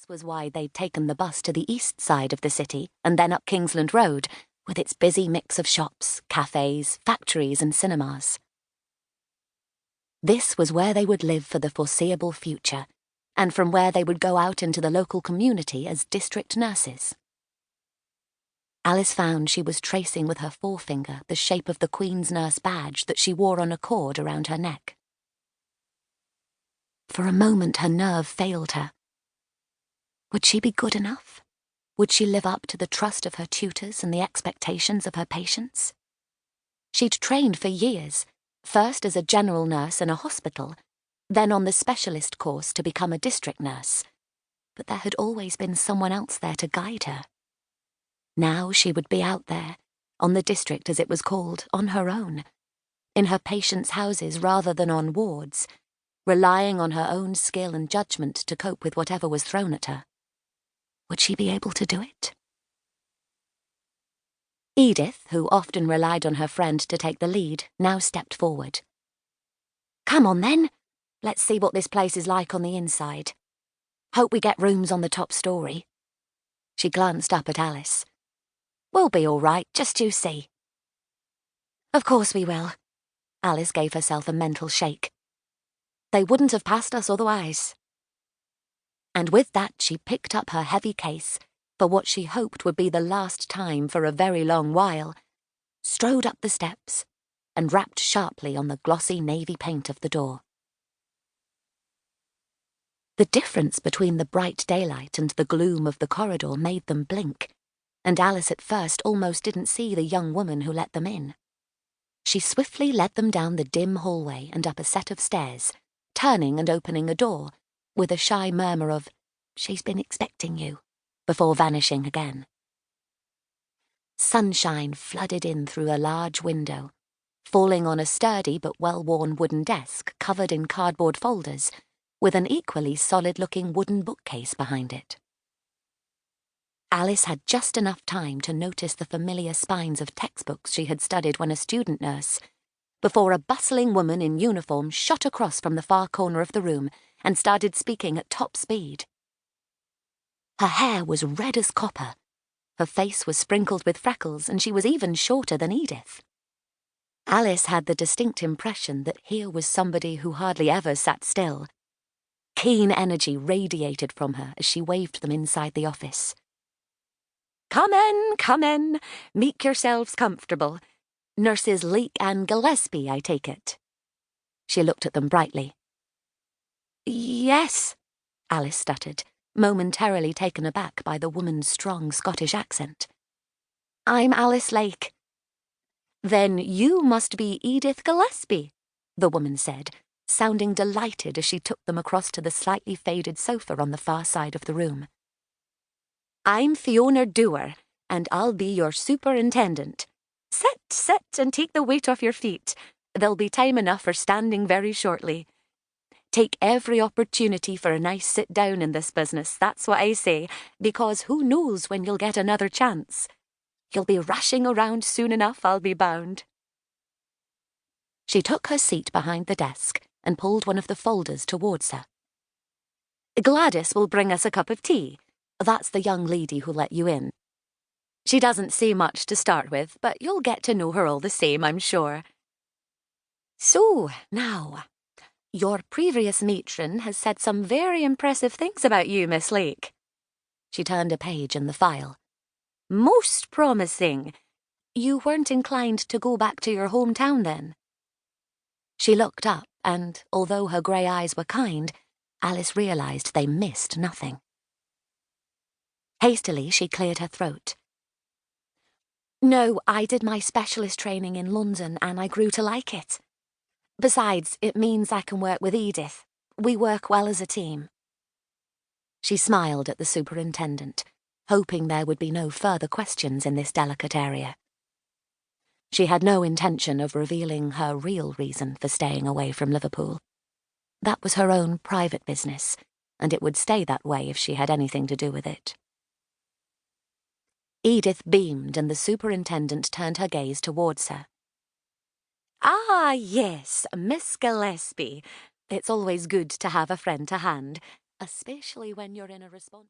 This was why they'd taken the bus to the east side of the city and then up Kingsland Road, with its busy mix of shops, cafes, factories and cinemas. This was where they would live for the foreseeable future, and from where they would go out into the local community as district nurses. Alice found she was tracing with her forefinger the shape of the Queen's Nurse badge that she wore on a cord around her neck. For a moment her nerve failed her. Would she be good enough? Would she live up to the trust of her tutors and the expectations of her patients? She'd trained for years, first as a general nurse in a hospital, then on the specialist course to become a district nurse. But there had always been someone else there to guide her. Now she would be out there, on the district as it was called, on her own, in her patients' houses rather than on wards, relying on her own skill and judgment to cope with whatever was thrown at her. Would she be able to do it? Edith, who often relied on her friend to take the lead, now stepped forward. "Come on then. Let's see what this place is like on the inside. Hope we get rooms on the top story." She glanced up at Alice. "We'll be all right, just you see." "Of course we will." Alice gave herself a mental shake. "They wouldn't have passed us otherwise." And with that she picked up her heavy case, for what she hoped would be the last time for a very long while, strode up the steps, and rapped sharply on the glossy navy paint of the door. The difference between the bright daylight and the gloom of the corridor made them blink, and Alice at first almost didn't see the young woman who let them in. She swiftly led them down the dim hallway and up a set of stairs, turning and opening a door, with a shy murmur of, "She's been expecting you," before vanishing again. Sunshine flooded in through a large window, falling on a sturdy but well-worn wooden desk covered in cardboard folders, with an equally solid-looking wooden bookcase behind it. Alice had just enough time to notice the familiar spines of textbooks she had studied when a student nurse, before a bustling woman in uniform shot across from the far corner of the room and started speaking at top speed. Her hair was red as copper, her face was sprinkled with freckles, and she was even shorter than Edith. Alice had the distinct impression that here was somebody who hardly ever sat still. Keen energy radiated from her as she waved them inside the office. "Come in, make yourselves comfortable. Nurses Leake and Gillespie, I take it." She looked at them brightly. "Yes," Alice stuttered, momentarily taken aback by the woman's strong Scottish accent. "I'm Alice Lake." "Then you must be Edith Gillespie," the woman said, sounding delighted as she took them across to the slightly faded sofa on the far side of the room. "I'm Fiona Dewar, and I'll be your superintendent. Sit, and take the weight off your feet. There'll be time enough for standing very shortly. Take every opportunity for a nice sit-down in this business, that's what I say, because who knows when you'll get another chance. You'll be rushing around soon enough, I'll be bound." She took her seat behind the desk and pulled one of the folders towards her. "Gladys will bring us a cup of tea. That's the young lady who let you in. She doesn't say much to start with, but you'll get to know her all the same, I'm sure. So, now, your previous matron has said some very impressive things about you, Miss Lake." She turned a page in the file. "Most promising. You weren't inclined to go back to your hometown then?" She looked up, and, although her grey eyes were kind, Alice realised they missed nothing. Hastily, she cleared her throat. "No, I did my specialist training in London and I grew to like it. Besides, it means I can work with Edith. We work well as a team." She smiled at the superintendent, hoping there would be no further questions in this delicate area. She had no intention of revealing her real reason for staying away from Liverpool. That was her own private business, and it would stay that way if she had anything to do with it. Edith beamed, and the superintendent turned her gaze towards her. "Ah, yes, Miss Gillespie. It's always good to have a friend to hand, especially when you're in a response..."